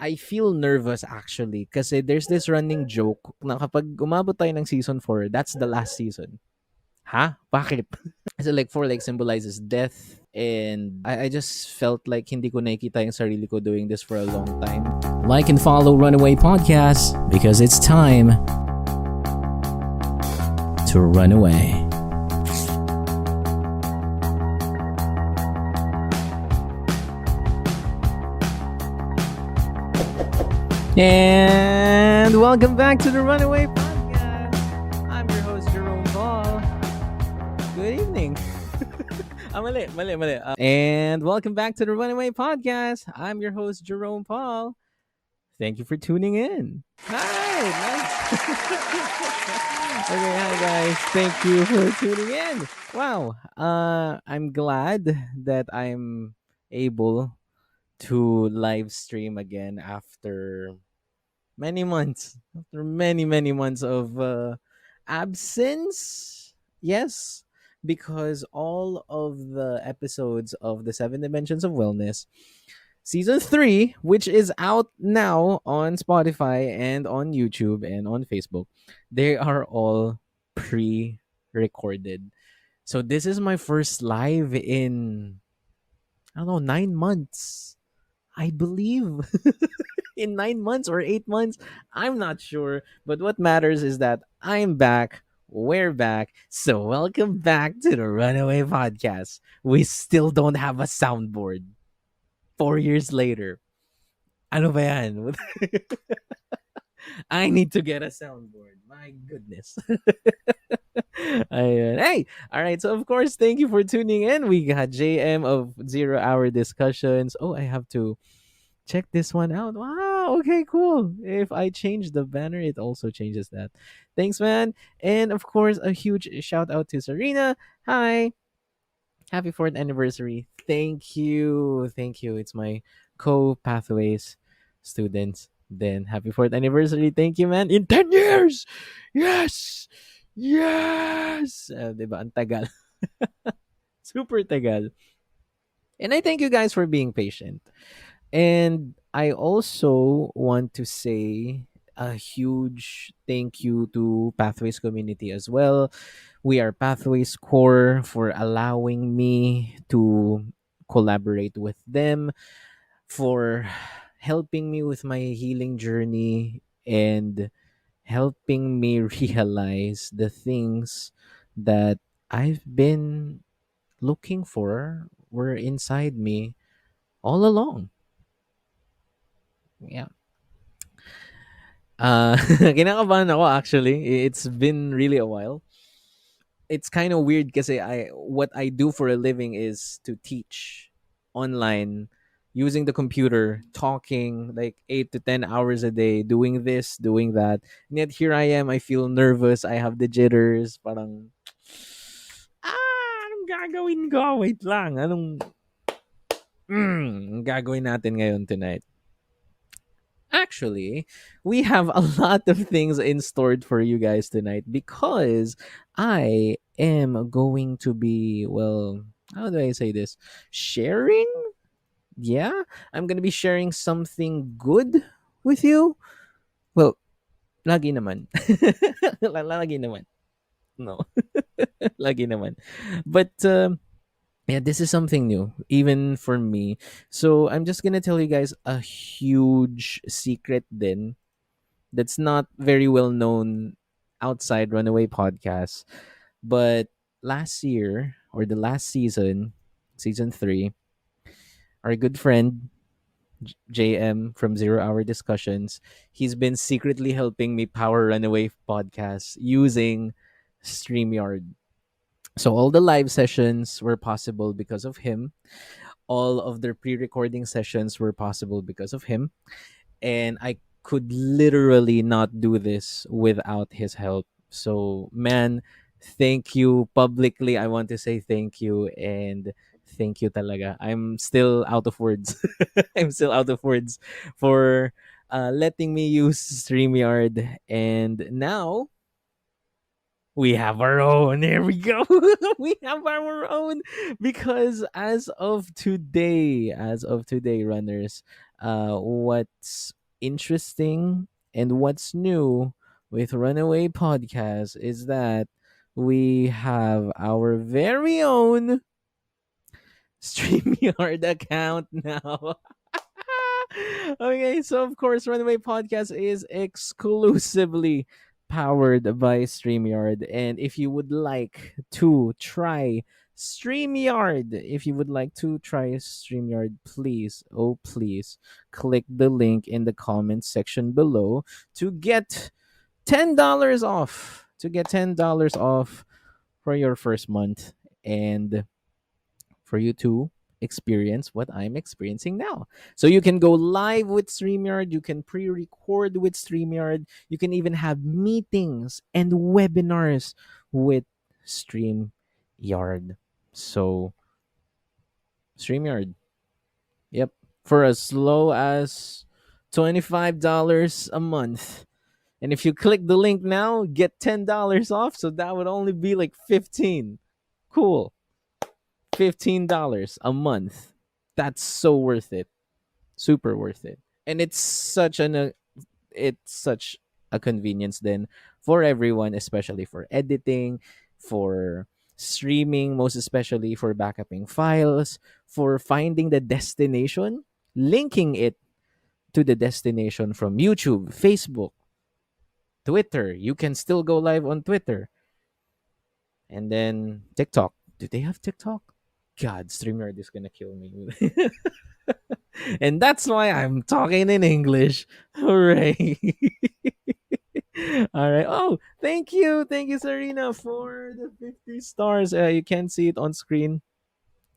I feel nervous actually kasi there's this running joke na kapag umabot tayo ng season 4, that's the last season. Ha? Bakit? So like 4 like symbolizes death, and I just felt like hindi ko nakikita yung sarili ko doing this for a long time. Like and follow Runaway Podcast because it's time to run away. And welcome back to the Runaway Podcast. I'm your host, Jerome Paul. Good evening. Mali. And welcome back to the Runaway Podcast. I'm your host, Jerome Paul. Thank you for tuning in. Hi. Okay, hi guys. Thank you for tuning in. Wow. I'm glad that I'm able to live stream again after many months, after many months of absence. Yes, because all of the episodes of the 7 Dimensions of Wellness season 3, which is out now on Spotify and on YouTube and on Facebook, they are all pre-recorded. So this is my first live in, I don't know, 9 months, I believe. In 9 months or 8 months, I'm not sure. But what matters is that I'm back. We're back. So welcome back to the Runaway Podcast. We still don't have a soundboard 4 years later. Ano ba yan? I need to get a soundboard. My goodness. Ayun. Hey, all right. So of course, thank you for tuning in. We got JM of 0 Hour Discussions. Oh, I have to check this one out. Wow. Okay, cool. If I change the banner, it also changes that. Thanks, man. And of course, a huge shout out to Serena. Hi. Happy 4th anniversary. Thank you. Thank you. It's my co-pathways students. Then happy 4th anniversary. Thank you, man. In 10 years. Yes. Yes. Diba? Ang tagal. Super tagal. And I thank you guys for being patient. And I also want to say a huge thank you to Pathways community as well. We are Pathways Core for allowing me to collaborate with them, for helping me with my healing journey, and helping me realize the things that I've been looking for were inside me all along. Yeah. Kinakabahan ako actually. It's been really a while. It's kind of weird kasi what I do for a living is to teach online using the computer, talking like 8 to 10 hours a day, doing this, doing that. And yet here I am, I feel nervous, I have the jitters, parang anong gagawin ko? Wait lang. Anong gagawin natin ngayon tonight? Actually, we have a lot of things in store for you guys tonight because I am going to be, well, how do I say this? Sharing? Yeah, I'm going to be sharing something good with you. Well, lagi naman. Lagi naman. No. Lagi naman. But yeah, this is something new, even for me. So I'm just gonna tell you guys a huge secret then that's not very well known outside Runaway Podcast. But last year or the last season, season 3, our good friend JM from 0 Hour Discussions, he's been secretly helping me power Runaway Podcast using StreamYard. So all the live sessions were possible because of him. All of their pre-recording sessions were possible because of him. And I could literally not do this without his help. So, man, thank you publicly. I want to say thank you, and thank you talaga. I'm still out of words. I'm still out of words for letting me use StreamYard. And now we have our own. There we go. We have our own because as of today, runners, what's interesting and what's new with Runaway Podcast is that we have our very own StreamYard account now. Okay, so of course, Runaway Podcast is exclusively powered by StreamYard. And if you would like to try StreamYard, please, oh please, click the link in the comments section below to get $10 off. To get $10 off for your first month. And for you to experience what I'm experiencing now. So you can go live with StreamYard, you can pre-record with StreamYard, you can even have meetings and webinars with StreamYard. So StreamYard, yep, for as low as $25 a month. And if you click the link now, get $10 off. So that would only be like 15. Cool. $15 a month. That's so worth it. Super worth it. And it's such a convenience then for everyone, especially for editing, for streaming, most especially for backupping files, for finding the destination, linking it to the destination from YouTube, Facebook, Twitter. You can still go live on Twitter. And then TikTok. Do they have TikTok? God, StreamYard is gonna kill me. And that's why I'm talking in English. Hooray. All right. Oh, thank you. Thank you, Serena, for the 50 stars. You can't see it on screen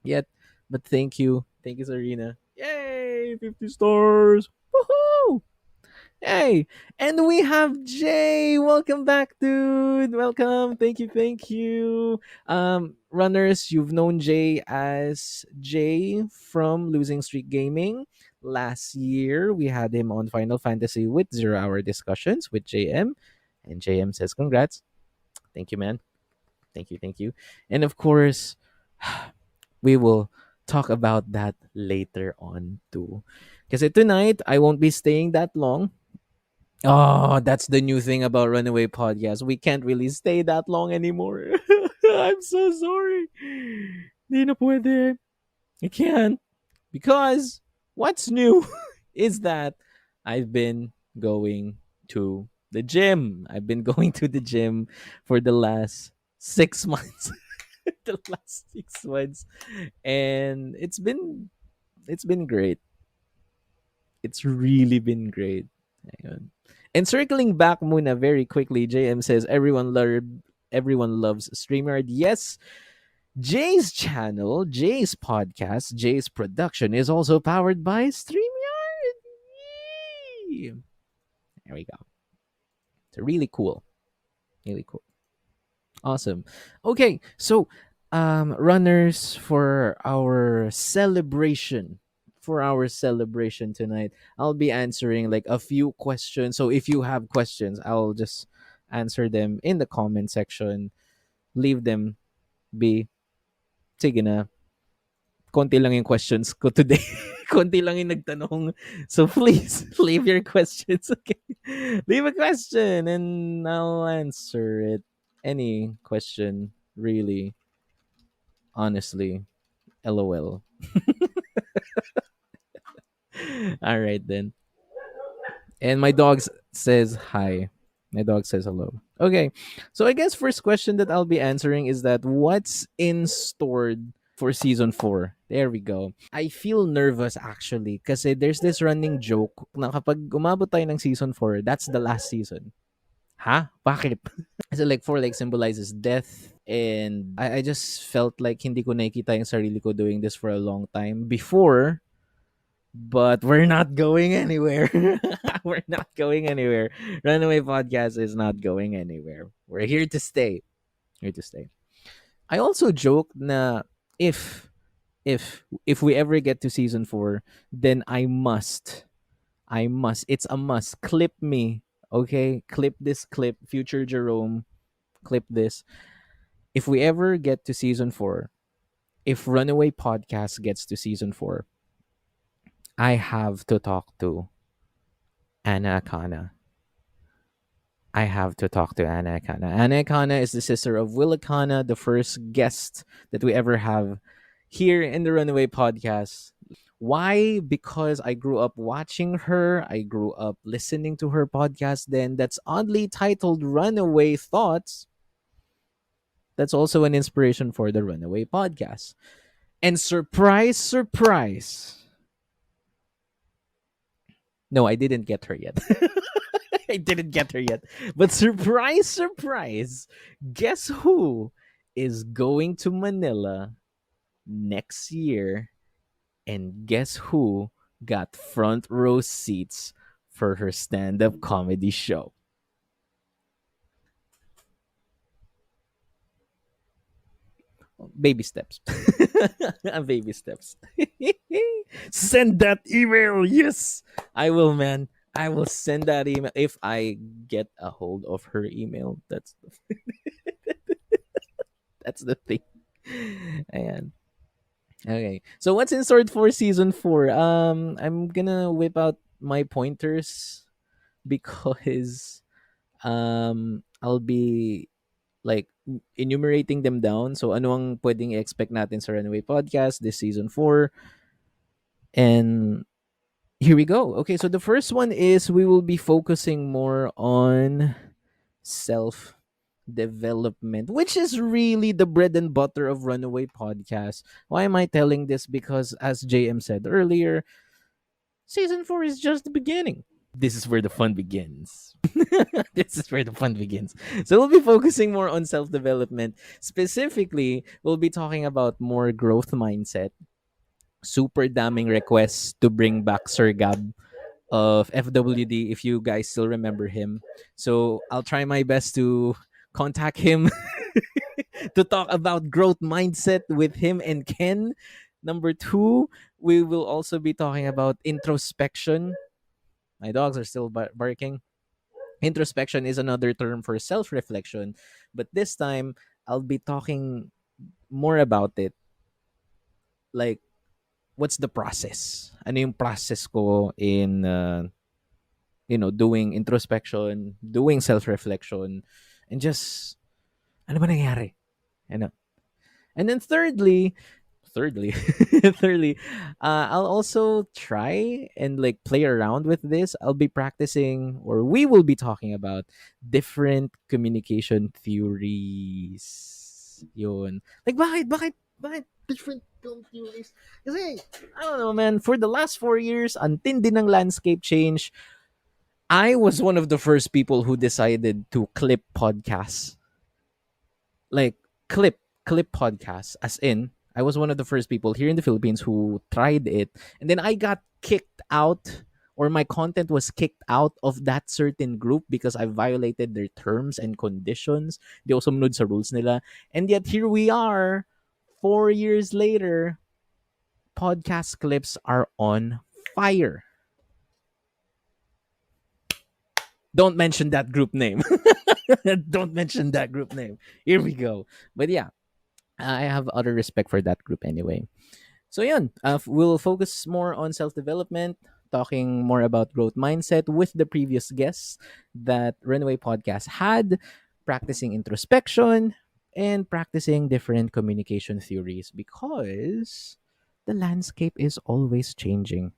yet, but thank you. Thank you, Serena. Yay, 50 stars. Woohoo! Hey, and we have Jay. Welcome back, dude. Welcome. Thank you. Thank you. Runners, you've known Jay as Jay from Losing Streak Gaming. Last year, we had him on Final Fantasy with 0 Hour Discussions with JM. And JM says, congrats. Thank you, man. Thank you. Thank you. And of course, we will talk about that later on, too. Because tonight, I won't be staying that long. Oh, that's the new thing about Runaway Podcast. We can't really stay that long anymore. I'm so sorry. Di na pwede. I can't. Because what's new is that I've been going to the gym. I've been going to the gym for the last 6 months. The last 6 months. And it's been great. It's really been great. Ayun. And circling back muna very quickly, JM says everyone loves StreamYard. Yes, Jay's channel, Jay's podcast, Jay's production is also powered by StreamYard. Yay! There we go. It's really cool. Really cool. Awesome. Okay, so runners for our celebration tonight, I'll be answering like a few questions. So if you have questions, I'll just answer them in the comment section. Leave them be. Sige na. Konti lang yung questions ko today. Konti lang yung nagtanong. So please leave your questions. Okay. Leave a question and I'll answer it. Any question, really, honestly. LOL. All right then. And my dog says hi. My dog says hello. Okay. So I guess first question that I'll be answering is that what's in store for season 4? There we go. I feel nervous actually kasi there's this running joke na kapag umabot tayo ng season 4, that's the last season. Ha? Bakit? Kasi like 4 like symbolizes death and I just felt like hindi ko nakikita yung sarili ko doing this for a long time before, but we're not going anywhere. We're not going anywhere. Runaway Podcast is not going anywhere. We're here to stay. Here to stay. I also joke na if if we ever get to season 4, then I must it's a must clip me. Okay? Clip this clip, future Jerome, clip this. If we ever get to season 4, if Runaway Podcast gets to season 4, I have to talk to Anna Akana. I have to talk to Anna Akana. Anna Akana is the sister of Will Akana, the first guest that we ever have here in the Runaway podcast. Why? Because I grew up watching her. I grew up listening to her podcast. Then that's oddly titled Runaway Thoughts. That's also an inspiration for the Runaway podcast. And surprise, surprise. No, I didn't get her yet. I didn't get her yet. But surprise, surprise. Guess who is going to Manila next year? And guess who got front row seats for her stand up comedy show? Baby steps. Baby steps. Send that email. Yes, I will, man. I will send that email if I get a hold of her email. That's the thing. And okay, so what's in store for season 4? I'm gonna whip out my pointers because I'll be like enumerating them down. So ano ang pwedeng i-expect natin sa Runaway Podcast this season 4? And here we go. Okay, so the first one is we will be focusing more on self development, which is really the bread and butter of Runaway Podcast. Why am I telling this? Because as JM said earlier, season 4 is just the beginning. This is where the fun begins. This is where the fun begins. So we'll be focusing more on self development. Specifically, we'll be talking about more growth mindset, super damning requests to bring back Sir Gab of FWD if you guys still remember him. So I'll try my best to contact him to talk about growth mindset with him and Ken. Number 2, we will also be talking about introspection. My dogs are still barking. Introspection is another term for self reflection, but this time I'll be talking more about it. Like, what's the process? Ano yung process ko in, doing introspection, doing self reflection, and just, ano ba nangyari? Ano? And then thirdly thirdly, I'll also try and like play around with this. I'll be practicing, or we will be talking about different communication theories. Yun. Like, bakit different theories? Kasi I don't know, man, for the last 4 years, ang tindi ng landscape change. I was one of the first people who decided to clip podcasts, like clip podcasts, as in I was one of the first people here in the Philippines who tried it, and then I got kicked out, or my content was kicked out of that certain group because I violated their terms and conditions. Di ako sumunod sa rules nila. And yet here we are 4 years later, podcast clips are on fire. Don't mention that group name. Don't mention that group name. Here we go. But yeah, I have utter respect for that group anyway. So yun, we'll focus more on self-development, talking more about growth mindset with the previous guests that Runaway Podcast had, practicing introspection, and practicing different communication theories because the landscape is always changing.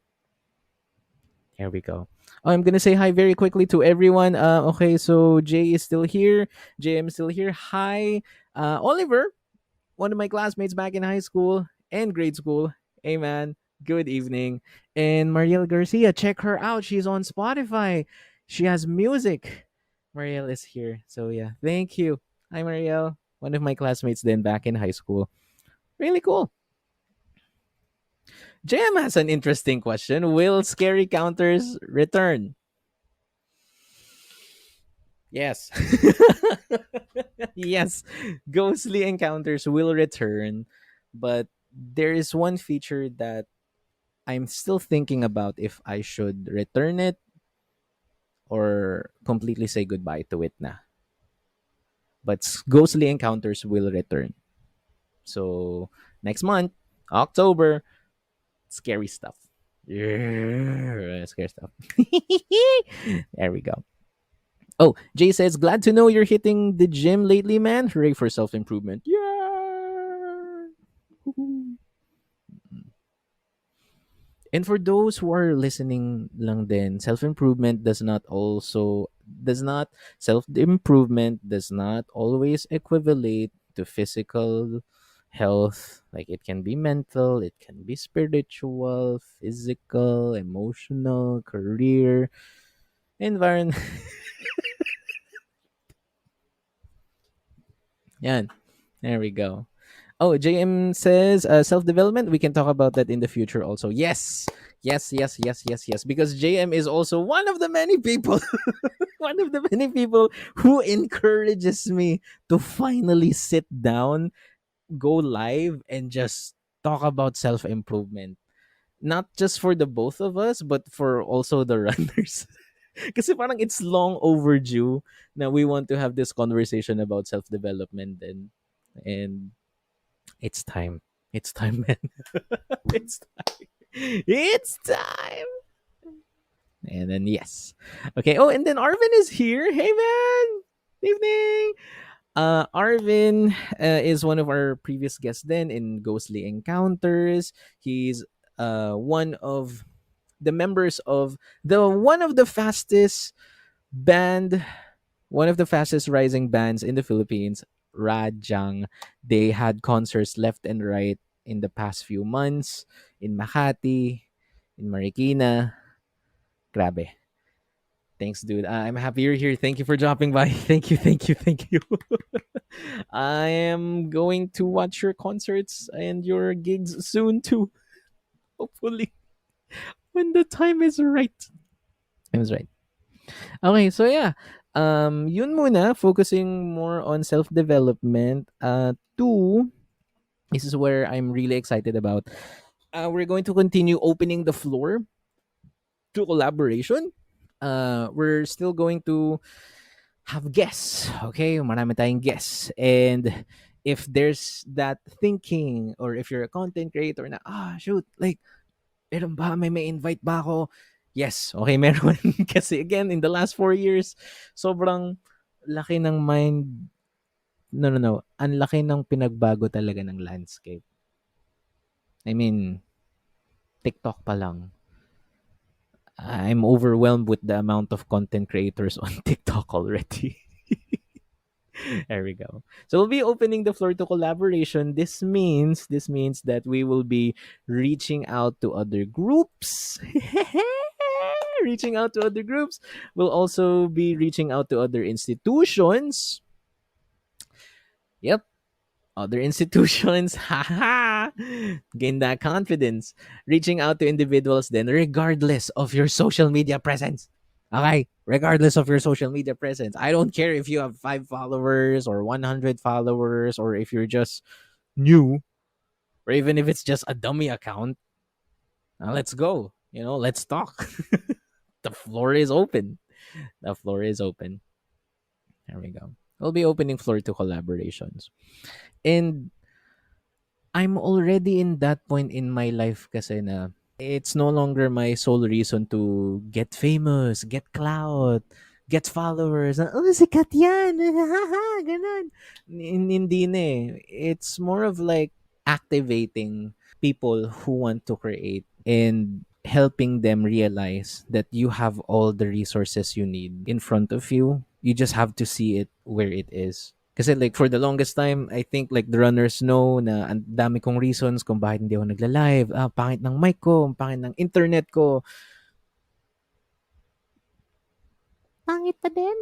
Here we go. Oh, I'm gonna say hi very quickly to everyone. Okay, so Jay is still here. JM is still here. Hi, Oliver, one of my classmates back in high school and grade school. Hey man, good evening. And Marielle Garcia, check her out. She's on Spotify. She has music. Marielle is here. So yeah, thank you. Hi Marielle, one of my classmates then back in high school. Really cool. JM has an interesting question. Will scary counters return? Yes. Yes. Ghostly encounters will return, but there is one feature that I'm still thinking about if I should return it or completely say goodbye to it na. But ghostly encounters will return. So next month, October, scary stuff. Yeah, scare stuff. There we go. Oh, Jay says, glad to know you're hitting the gym lately, man. Hooray for self improvement. Yeah. And for those who are listening lang din, self-improvement does not self-improvement does not always equivalent to physical health. Like it can be mental, it can be spiritual, physical, emotional, career, environment. Yan. There we go. Oh, JM says self development. We can talk about that in the future also. Yes. Yes, yes, yes, yes, yes. Because JM is also one of the many people, one of the many people who encourages me to finally sit down, go live, and just talk about self improvement. Not just for the both of us, but for also the runners. Kasi parang it's long overdue na we want to have this conversation about self development and it's time. It's time, man. it's time. It's time. And then yes. Okay. Oh, and then Arvin is here. Hey man. Evening. Arvin is one of our previous guests then in Ghostly Encounters. He's one of the members of the one of the fastest band one of the fastest rising bands in the Philippines, Rajang. They had concerts left and right in the past few months in Makati, in Marikina. Grabe. Thanks, dude. I'm happy you're here. Thank you for dropping by. Thank you, thank you, thank you. I am going to watch your concerts and your gigs soon too. Hopefully, when the time is right. It was right. Okay, so yeah. Yun muna, focusing more on self-development. Two, this is where I'm really excited about. We're going to continue opening the floor to collaboration. We're still going to have guests, okay? Marami tayong guests. And if there's that thinking or if you're a content creator na, shoot, like, meron ba? May invite ba ako? Yes, okay, meron. Kasi again, in the last 4 years, sobrang laki ng mind, no. Ang laki ng pinagbago talaga ng landscape. I mean, TikTok pa lang. I'm overwhelmed with the amount of content creators on TikTok already. There we go. So we'll be opening the floor to collaboration. This means that we will be reaching out to other groups. Reaching out to other groups. We'll also be reaching out to other institutions. Yep, other institutions. Haha. Gain that confidence. Reaching out to individuals then regardless of your social media presence. Okay, regardless of your social media presence. I don't care if you have 5 followers or 100 followers or if you're just new or even if it's just a dummy account. Let's go. Let's talk. The floor is open. The floor is open. There we go. We'll be opening floor to collaborations. And I'm already in that point in my life kasi na it's no longer my sole reason to get famous, get clout, get followers. Sikat yan. Ganon. Hindi na eh. It's more of like activating people who want to create and helping them realize that you have all the resources you need in front of you. You just have to see it where it is. Kasi like for the longest time, I think like the runners know na ang dami kong reasons kung bakit hindi ako nagla-live. Pangit ng mic ko, pangit ng internet ko. Pangit pa din,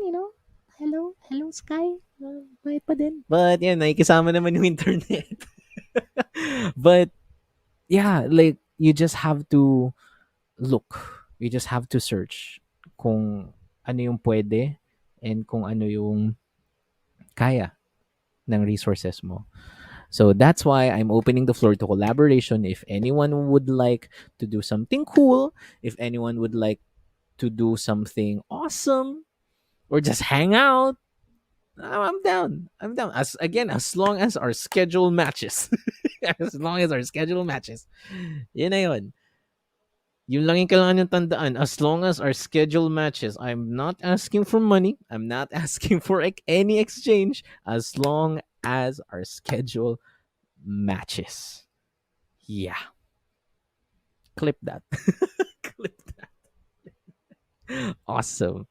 Hello, Sky. Pangit pa din. But yan, nakikisama naman yung internet. But yeah, like you just have to look. You just have to search kung ano yung pwede and kung ano yung kaya ng resources mo. So that's why I'm opening the floor to collaboration. If anyone would like to do something cool, if anyone would like to do something awesome, or just hang out, I'm down. I'm down. As long as our schedule matches. As long as our schedule matches. Yun na yun. Yun lang yung kailangan yung tandaan. As long as our schedule matches, I'm not asking for money. I'm not asking for any exchange. As long as our schedule matches. Yeah. Clip that. Clip that. Awesome.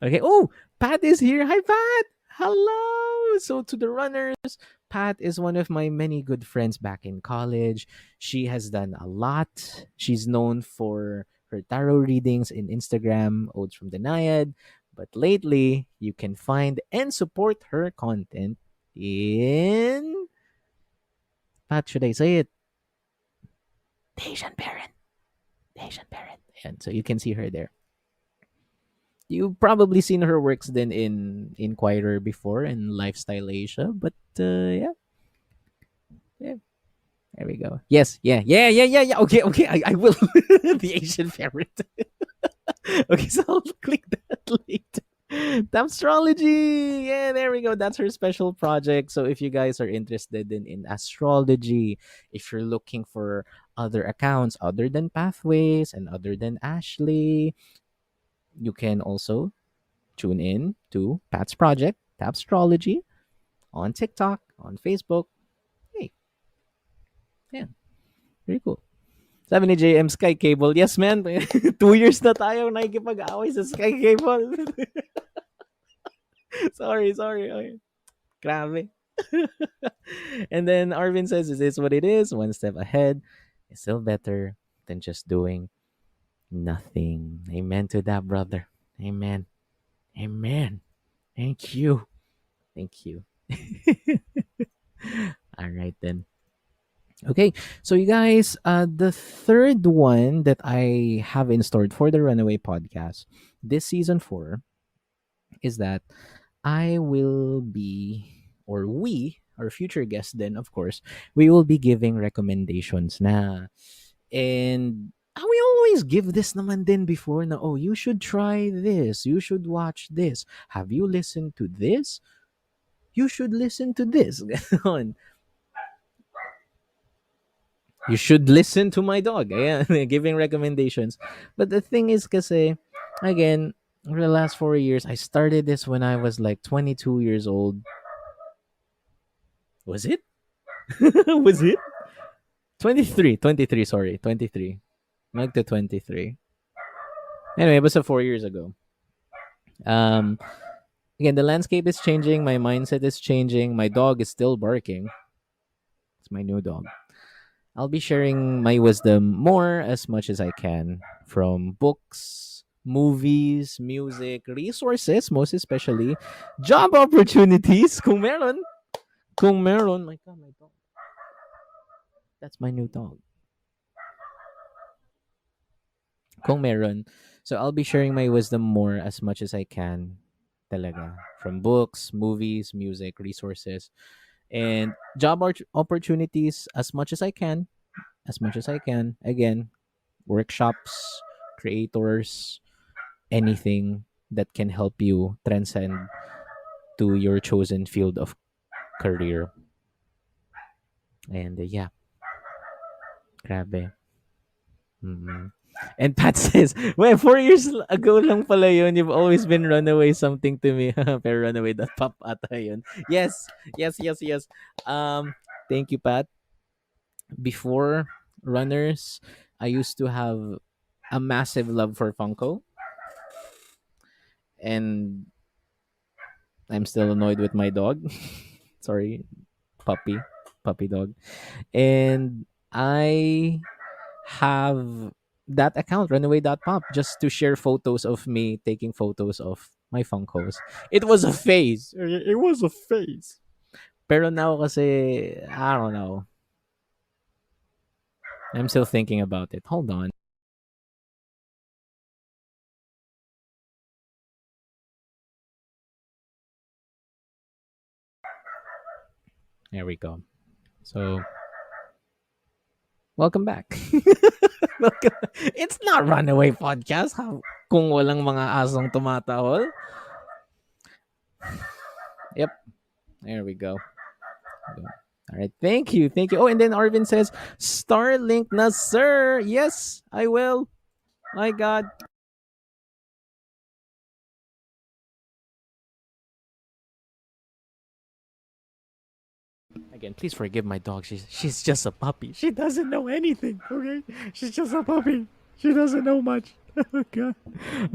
Okay. Oh, Pat is here. Hi, Pat. Hello. So, to the runners, Pat is one of my many good friends back in college. She has done a lot. She's known for her tarot readings in Instagram, Odes from the Naiad. But lately, you can find and support her content in, Pat, should I say it? The Asian Parent. The Asian Parent. And so you can see her there. You've probably seen her works then in Inquirer before and Lifestyle Asia, but yeah, yeah, there we go. Yes, yeah, yeah, yeah, yeah, yeah. Okay, okay, I will. The Asian Parent. Okay, so I'll click that later. Astrology. Yeah, there we go. That's her special project. So if you guys are interested in astrology, if you're looking for other accounts other than Pathways and other than Ashley, you can also tune in to Pat's project, Tapstrology, on TikTok, on Facebook. Hey, yeah, very cool. Sabi ni JM, Sky Cable. Yes, man. 2 years na tayo nakikipag-away sa Sky Cable. Sorry, sorry. Okay. Grabe. And then Arvin says, "Is this what it is? One step ahead is still better than just doing nothing." Amen to that, brother. Amen. Amen. Thank you. Thank you. All right, then. Okay, so you guys, the third one that I have in store for the Runaway podcast this season 4 is that I will be, or we, our future guests, then of course, we will be giving recommendations na. And we always give this naman din before na, oh, you should try this, you should watch this. Have you listened to this? You should listen to this. Ganon. You should listen to my dog. Ayan, giving recommendations. But the thing is kasi, again, for the last 4 years, I started this when I was like 22 years old. Was it? Was it? 23, 23, sorry. 23. Magta 23. Anyway, it was 4 years ago. Um, Again, the landscape is changing. My mindset is changing. My dog is still barking. It's my new dog. I'll be sharing my wisdom more as much as I can from books, movies, music, resources, most especially job opportunities. Kung meron. Kung meron. My God, my dog. That's my new dog. Kung meron. So I'll be sharing my wisdom more as much as I can. Talaga. From books, movies, music, resources, and job opportunities as much as I can. As much as I can. Again, workshops, creators, anything that can help you transcend to your chosen field of career. And yeah, grabe. Mm-mm. And Pat says, well, 4 years ago lang pala yun. You've always been Runaway something to me. Pero Runaway that pop ata yun. Yes, yes, yes, yes. Thank you, Pat. Before Runners, I used to have a massive love for Funko. And I'm still annoyed with my dog. Sorry, puppy, puppy dog. And I have that account, runaway.pop, just to share photos of me taking photos of my Funkos. It was a phase. It was a phase. Pero now kasi, I don't know. I'm still thinking about it. Hold on. There we go. So, welcome back. Welcome. It's not Runaway Podcast. Kung walang mga asong tumatahol. Yep. There we go. All right. Thank you. Thank you. Oh, and then Arvin says, Starlink na, sir. Yes, I will. My God. Again, please forgive my dog. She's just a puppy. She doesn't know anything. Okay, she's just a puppy. She doesn't know much. Oh God.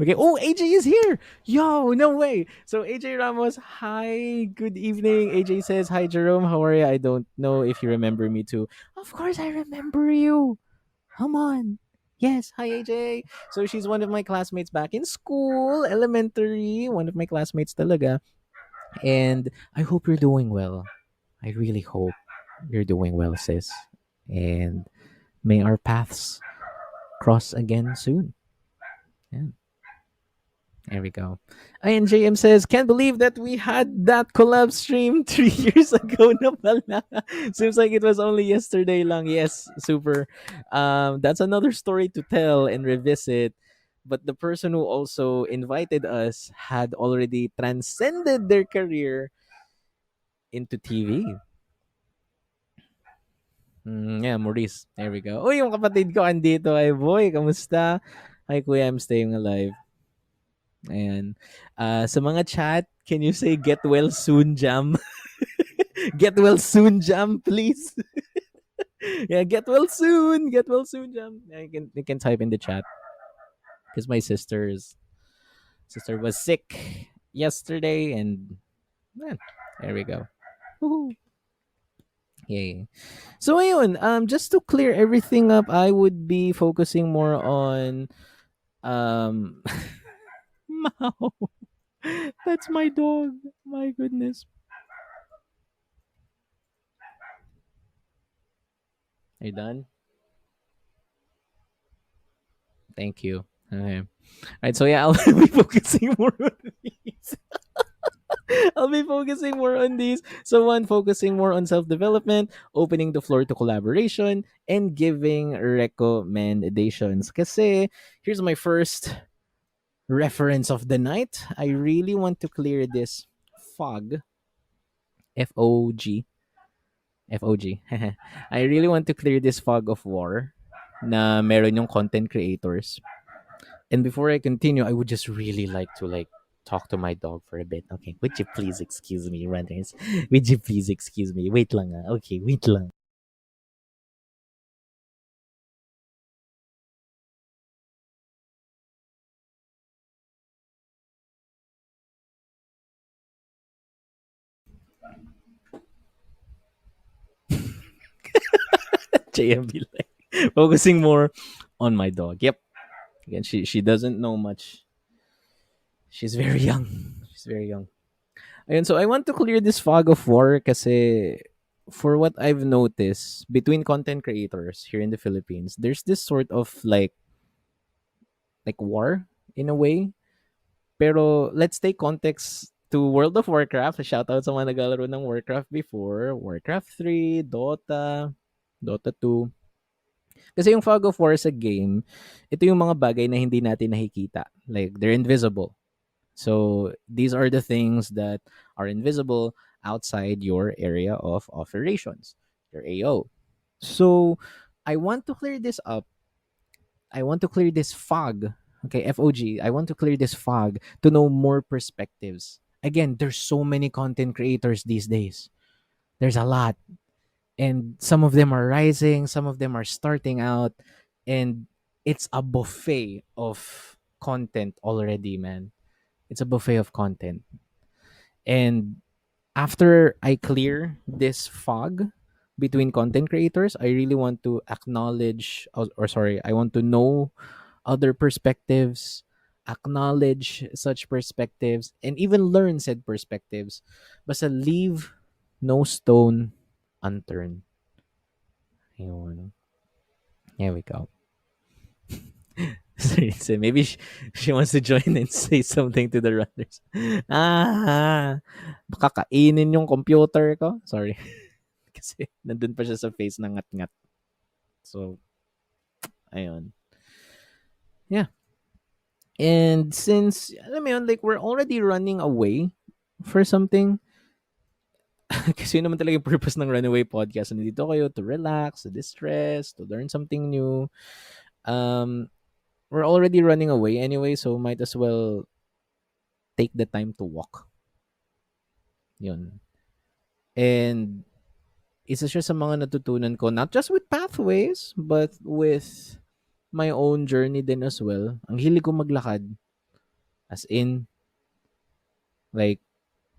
Okay. Oh, AJ is here. Yo, no way. So AJ Ramos, hi. Good evening. AJ says, "Hi Jerome. How are you? I don't know if you remember me too. Of course I remember you. Come on. Yes, hi AJ. So she's one of my classmates back in school, elementary. One of my classmates talaga. And I hope you're doing well. I really hope you're doing well, sis. And may our paths cross again soon. Yeah, there we go. And JM says, can't believe that we had that collab stream 3 years ago na pala. Seems like it was only yesterday lang. Yes, super. That's another story to tell and revisit. But the person who also invited us had already transcended their career into TV. Yeah, Maurice. There we go. Uy, yung kapatid ko andito. Ay, boy, kamusta? Hi, kuya. I'm staying alive. Ayan. Sa mga chat, can you say get well soon, Jam? Get well soon, Jam, please. Yeah, get well soon. Get well soon, Jam. Yeah, you can type in the chat because my sister was sick yesterday and yeah, there we go. Woohoo. Yay. So ayun, just to clear everything up, I would be focusing more on um Mao. That's my dog. My goodness. Are you done? Thank you. Okay. All right, so yeah, I'll be focusing more on these. I'll be focusing more on these. So one, focusing more on self-development, opening the floor to collaboration, and giving recommendations. Kasi here's my first reference of the night. I really want to clear this fog, F-O-G, F-O-G. I really want to clear this fog of war na meron yung content creators. And before I continue, I would just really like to talk to my dog for a bit. Okay, would you please excuse me, runners? Would you please excuse me? Wait lang ah. Okay, wait lang. JMB like focusing more on my dog. Yep. Again, she doesn't know much. She's very young. She's very young. And so I want to clear this fog of war kasi for what I've noticed between content creators here in the Philippines, there's this sort of like war in a way. Pero let's take context to World of Warcraft. Shout out sa mga naglalaro ng Warcraft before. Warcraft 3, Dota, Dota 2. Kasi yung fog of war sa game, ito yung mga bagay na hindi natin nakikita. Like, they're invisible. So, these are the things that are invisible outside your area of operations, your AO. So, I want to clear this up. I want to clear this fog. Okay, FOG. I want to clear this fog to know more perspectives. Again, there's so many content creators these days. There's a lot. And some of them are rising, some of them are starting out, and it's a buffet of content already, man. It's a buffet of content. And after I clear this fog between content creators, I really want to acknowledge, or sorry, I want to know other perspectives, acknowledge such perspectives, and even learn said perspectives. Basta leave no stone unturned. Ayun. Here we go. So maybe she wants to join and say something to the runners. Baka kainin yung computer ko. Sorry. Kasi nandun pa siya sa face ng ngat-ngat. So, ayun. Yeah. And since, alam mo yun, like, we're already running away for something, kasi yun naman talaga yung purpose ng Runaway podcast. Nandito kayo to relax, to distress, to learn something new. Um, we're already running away anyway, so might as well take the time to walk. Yun. And isa siya sa mga natutunan ko, not just with pathways, but with my own journey din as well. Ang hilig ko maglakad. As in, like,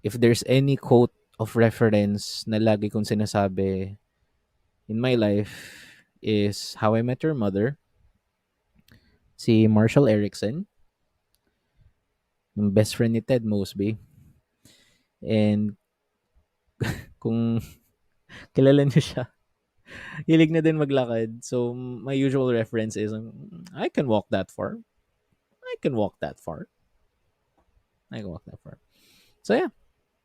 if there's any quote of reference na lagi kong sinasabi in my life is How I Met Your Mother, si Marshall Erickson, yung best friend ni Ted Mosby. And kung kilala niyo siya, hilig na din maglakad. So, my usual reference is, I can walk that far. I can walk that far. I can walk that far. So, yeah.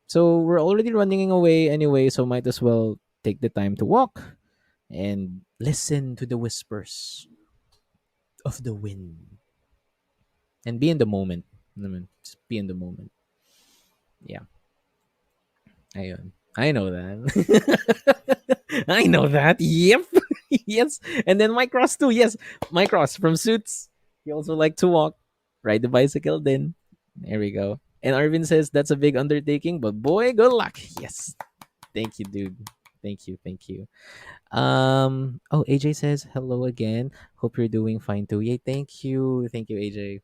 So, we're already running away anyway, so might as well take the time to walk and listen to the whispers of the wind and be in the moment. Naman, just be in the moment. Yeah. Ayun. I know that. I know that. Yep. Yes. And then Mike Ross too. Yes. Mike Ross from Suits. He also like to walk, ride the bicycle then. There we go. And Arvin says that's a big undertaking, but boy, good luck. Yes. Thank you, dude. Thank you. Thank you. AJ says hello again. Hope you're doing fine too. Yay, thank you. Thank you, AJ.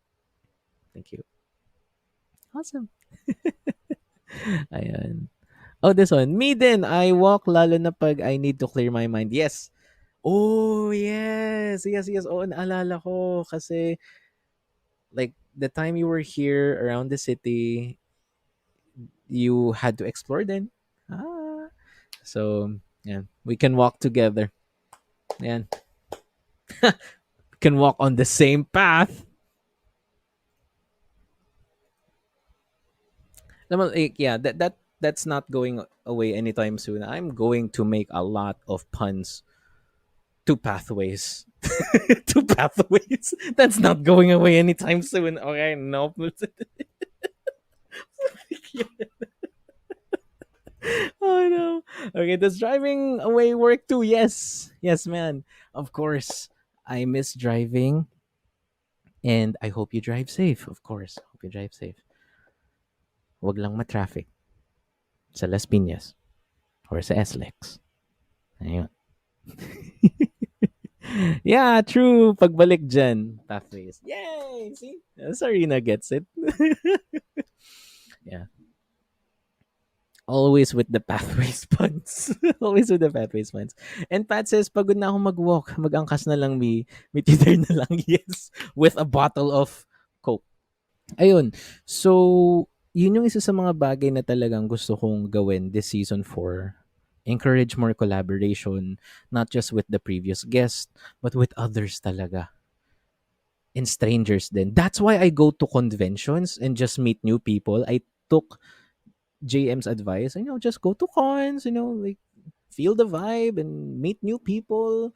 Thank you. Awesome. Ayan. Oh, this one. Me din. I walk lalo na pag I need to clear my mind. Yes. Oh, yes. Yes, yes. Oo, naalala ko. Kasi, like, the time you were here around the city, you had to explore then. Ah. So, yeah. We can walk together. Yeah. Can walk on the same path. Naman, like, yeah, that's not going away anytime soon. I'm going to make a lot of puns to pathways. To pathways. That's not going away anytime soon. Okay, no. Oh no. Okay, does driving away work too? Yes. Yes, man. Of course. I miss driving and I hope you drive safe. Of course. Hope you drive safe. Wag lang ma-traffic sa Las Piñas or sa SLEX. Ayun. Yeah, true. Pagbalik dyan, pathways. Yay! See? Sarina gets it. Yeah. Always with the pathways puns. Always with the pathways puns. And Pat says, pagod na ako mag-walk. Mag-angkas na lang may teeter na lang. Yes. With a bottle of Coke. Ayun. So, yun yung isa sa mga bagay na talagang gusto kong gawin this season 4. Encourage more collaboration, not just with the previous guest, but with others talaga. And strangers then. That's why I go to conventions and just meet new people. I took JM's advice, just go to cons, like feel the vibe and meet new people,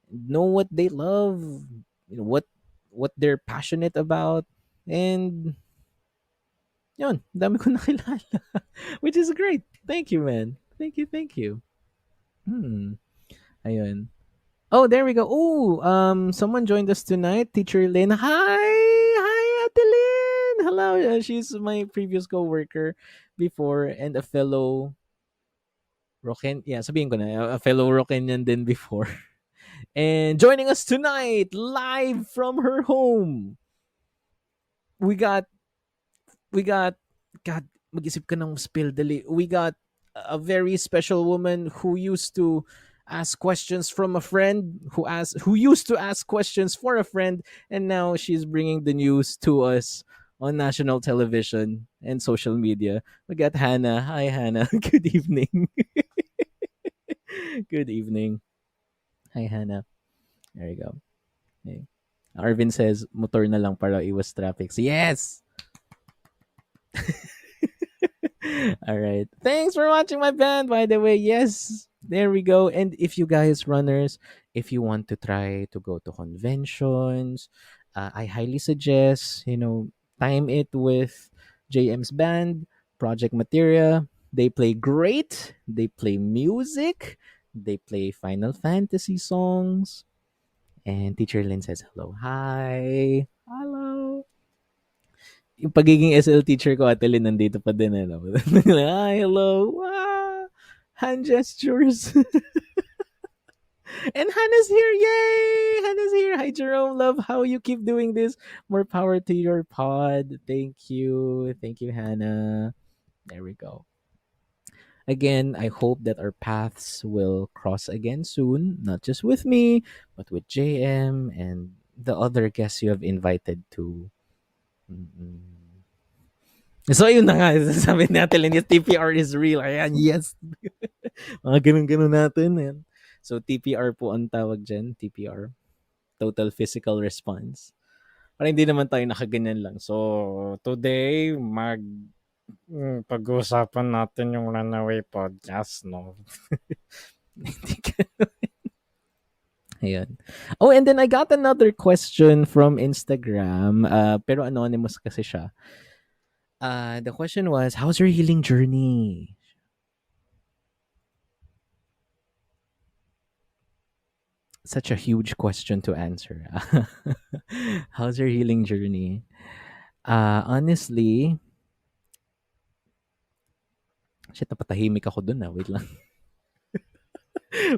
know what they love, what they're passionate about. And yun, dami ko nakilala. Which is great. Thank you, man. Thank you, thank you. Ayun. Oh, there we go. Oh, someone joined us tonight. Teacher Lynn. Hi, Ate Lynn. Hello. She's my previous coworker before and a fellow Roken. Yeah, sabihin ko na, a fellow Rokenian din before. And joining us tonight, live from her home, we got we got God, mag-isip ka ng spill dali. We got a very special woman who used to ask questions from a friend who used to ask questions for a friend, and now she's bringing the news to us on national television and social media. We got Hannah. Hi, Hannah. Good evening. Good evening. Hi, Hannah. There you go. Okay. Arvin says, motor na lang para iwas traffic. Yes! All right. Thanks for watching my band, by the way. Yes, there we go. And if you guys runners, if you want to try to go to conventions, I highly suggest, time it with JM's band, Project Materia. They play great. They play music. They play Final Fantasy songs. And Teacher Lynn says hello. Hi. Hello. Yung pagiging SL teacher ko, Ate Lynn, nandito pa din. Ano? Hi, hello. Ah, hand gestures. And Hannah's here. Yay! Hannah's here. Hi, Jerome. Love how you keep doing this. More power to your pod. Thank you. Thank you, Hannah. There we go. Again, I hope that our paths will cross again soon, not just with me, but with JM and the other guests you have invited to. Mm-mm. So, yun na nga. Sabi natin, yes, TPR is real. Ayan, yes. Mga ganun-ganun natin. Yan. So, TPR po ang tawag dyan. TPR. Total Physical Response. Para hindi naman tayo nakaganyan lang. So, today, pag-uusapan natin yung Runaway podcast, no? Ayan. Oh, and then I got another question from Instagram. Pero anonymous kasi siya. The question was, how's your healing journey? Such a huge question to answer. How's your healing journey? Honestly, shit, napatahimik ako dun Wait lang.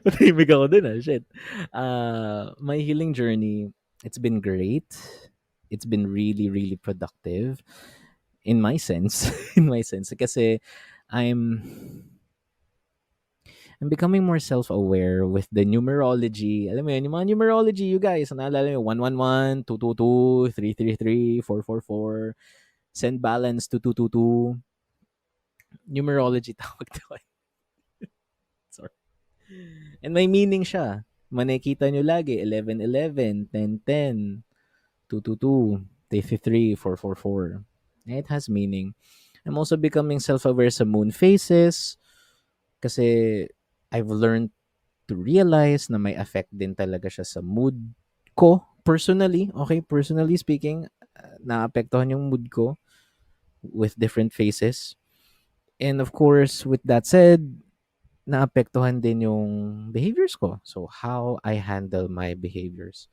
Patahimik ako dun Shit. My healing journey, it's been great. It's been really, really productive in my sense. In my sense. Kasi I'm I'm becoming more self-aware with the numerology. Alam mo yun, yung mga numerology, you guys, naalala nyo, 111, 222, 333, 444, send balance to 222. Numerology tawag doon. Sorry. And may meaning siya. Makikita nyo lagi, 1111, 1010, 222, 333, 444. It has meaning. I'm also becoming self-aware sa moon phases kasi I've learned to realize na may effect din talaga siya sa mood ko personally. Okay, personally speaking, naapektuhan yung mood ko with different phases. And of course, with that said, naapektuhan din yung behaviors ko. So, how I handle my behaviors.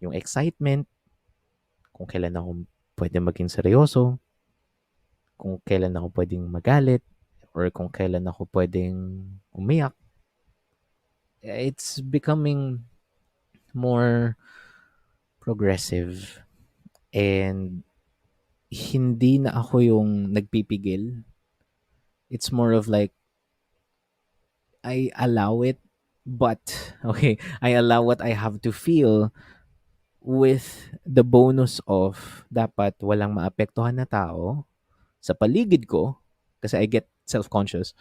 Yung excitement, kung kailan ako pwede maging seryoso, kung kailan ako pwedeng magalit, or kung kailan ako pwedeng umiyak. It's becoming more progressive and hindi na ako yung nagpipigil. It's more of like I allow it, but okay, I allow what I have to feel with the bonus of dapat walang maapektuhan na tao sa paligid ko kasi I get self-conscious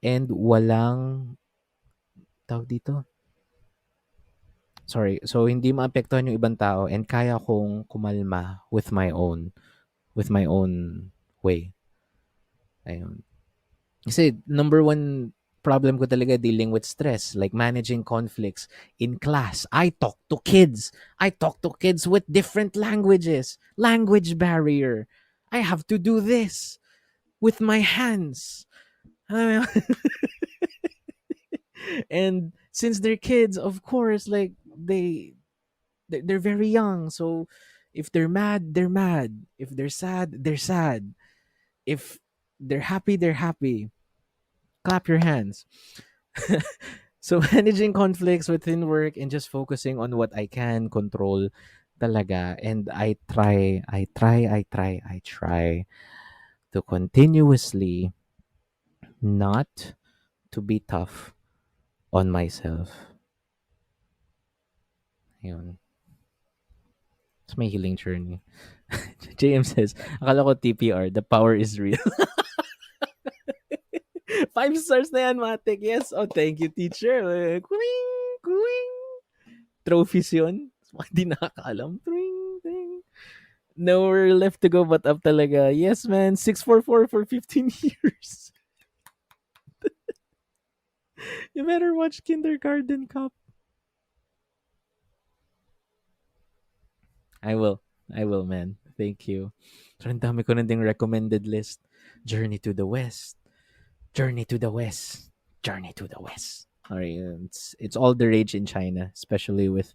and walang tawag dito. Sorry. So hindi maapektuhan yung ibang tao and kaya kong kumalma with my own way. Ayun. Kasi number one problem ko talaga dealing with stress, like managing conflicts in class. I talk to kids. I talk to kids with different languages. Language barrier. I have to do this with my hands. And since they're kids, of course, like they're very young. So if they're mad, they're mad. If they're sad, they're sad. If they're happy, they're happy. Clap your hands. So managing conflicts within work and just focusing on what I can control talaga. And I try to continuously not to be tough on myself. Yun. It's my healing journey. JM says, akala ko TPR, the power is real. 5 stars na yan, Matik. Yes. Oh, thank you, teacher. Kuing, kuing. Trophies yun. Hindi nakakaalam. Tring, tring. Nowhere left to go but up talaga. Yes, man. 644 for 15 years. You better watch Kindergarten Cop. I will. I will, man. Thank you. So, ang dami ko na ding recommended list. Journey to the West. Journey to the West. Journey to the West. Sorry, it's all the rage in China, especially with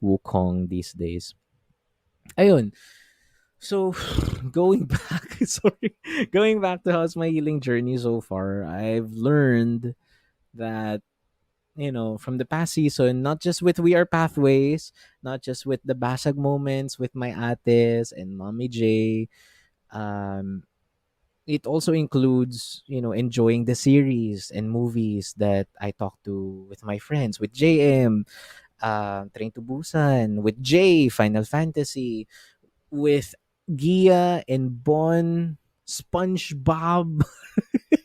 Wukong these days. Ayun. So going back, sorry, going back to how's my healing journey so far, I've learned that from the past season, not just with We Are Pathways, not just with the basag moments with my ates and Mommy J, um, it also includes, enjoying the series and movies that I talk to with my friends, with JM, Train to Busan, with J, Final Fantasy, with Gia and Bon, SpongeBob,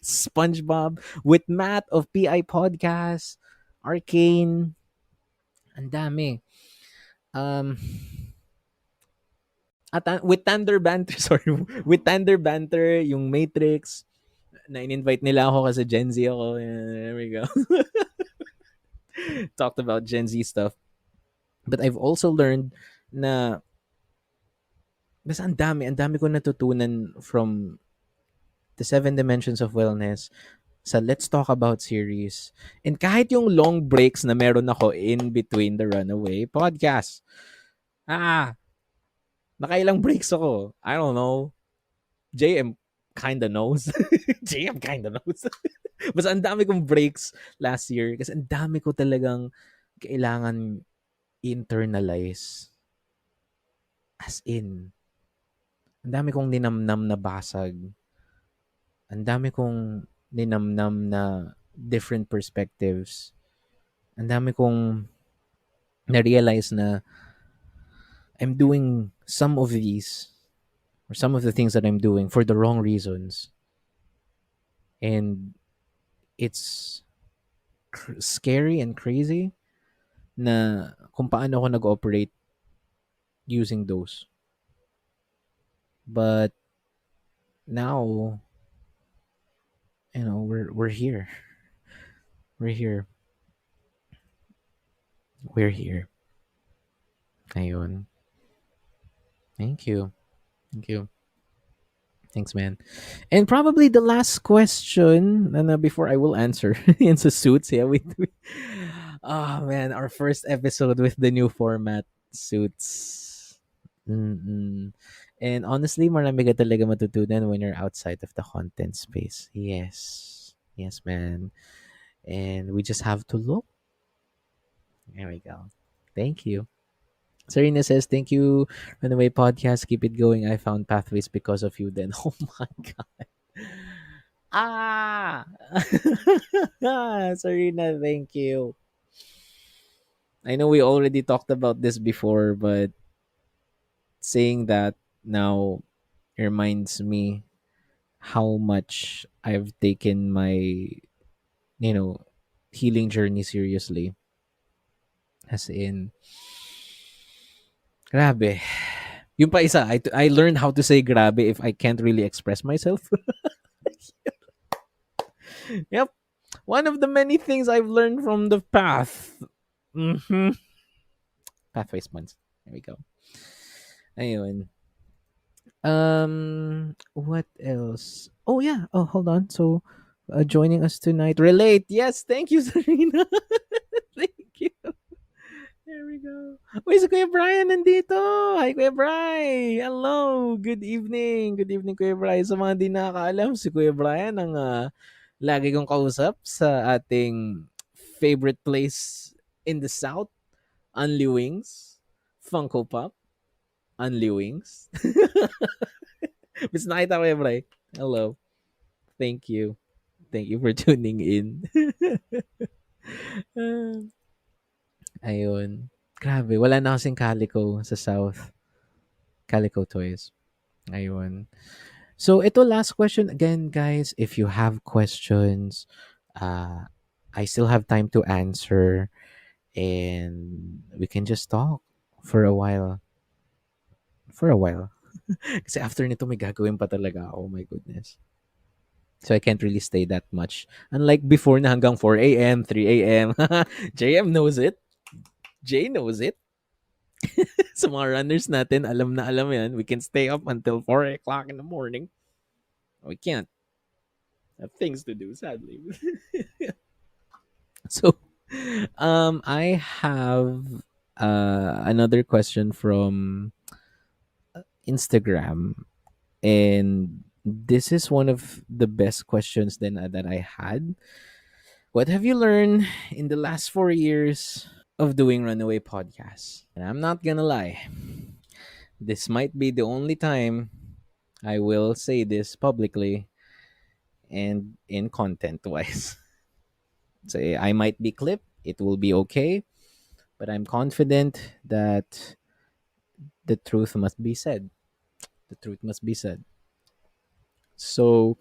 SpongeBob, with Matt of PI Podcast, Arcane, ang dami. Um, with Thunder Banter, sorry, with Thunder Banter, yung Matrix, na in-invite nila ako kasi Gen Z ako. There we go. Talked about Gen Z stuff. But I've also learned na basta ang dami ko natutunan from the Seven Dimensions of Wellness sa Let's Talk About series. And kahit yung long breaks na meron ako in between the Runaway podcast, ah, nakailang breaks ako. I don't know. JM kinda knows. JM kinda knows. Basta ang dami kong breaks last year kasi ang dami ko talagang kailangan internalize. As in, ang dami kong ninamnam na basag. Ang dami kong ninamnam na different perspectives. Ang dami kong na-realize na I'm doing some of these or some of the things that I'm doing for the wrong reasons. And it's scary and crazy na kung paano ako nag-operate using those. But now, we're here. We're here. We're here. Ayun. Thank you. Thank you. Thanks, man. And probably the last question, before I will answer, in sa suits, yeah, oh man, our first episode with the new format, suits. Mm-mm. And honestly, marami ka talaga matutunan when you're outside of the content space. Yes. Yes, man. And we just have to look. There we go. Thank you. Serena says, thank you, Runaway Podcast. Keep it going. I found pathways because of you then. Oh my God. Ah! Serena, thank you. I know we already talked about this before, but saying that now reminds me how much I've taken my, you know, healing journey seriously. As in, grabe. Yung pa isa, I learned how to say grabe if I can't really express myself. Yep. One of the many things I've learned from the path. Mm-hmm. Pathways months. There we go. Ayun. What else? Oh yeah. Oh, hold on. So, joining us tonight, relate. Yes, thank you, Serena. Thank you. There we go. Uy, si Kuya Brian nandito. Hi, Kuya Brian. Hello. Good evening. Good evening, Kuya Brian. Sa mga di nakakaalam, si Kuya Brian ang lagi kong kausap sa ating favorite place in the South, Unli Wings, Funko Pop, Unli Wings. Mas nakita ko, Kuya Brian. Hello. Thank you. Thank you for tuning in. Ayun. Grabe, wala na kasing Calico sa South. Calico Toys. Ayun. So, ito last question again, guys. If you have questions, I still have time to answer and we can just talk for a while. For a while. Kasi after nito may gagawin pa talaga ako. Oh my goodness. So I can't really stay that much. Unlike before na hanggang 4 a.m., 3 a.m. JM knows it. Jay knows it. Sa mga runners natin, alam na alam yan. We can stay up until 4 o'clock in the morning. We can't. Have things to do, sadly. So, I have another question from Instagram, and this is one of the best questions that I had. What have you learned in the last 4 years of doing Runaway podcasts? And I'm not gonna lie, this might be the only time I will say this publicly and in content wise. Say I might be clipped, it will be okay, but I'm confident that the truth must be said. The truth must be said. So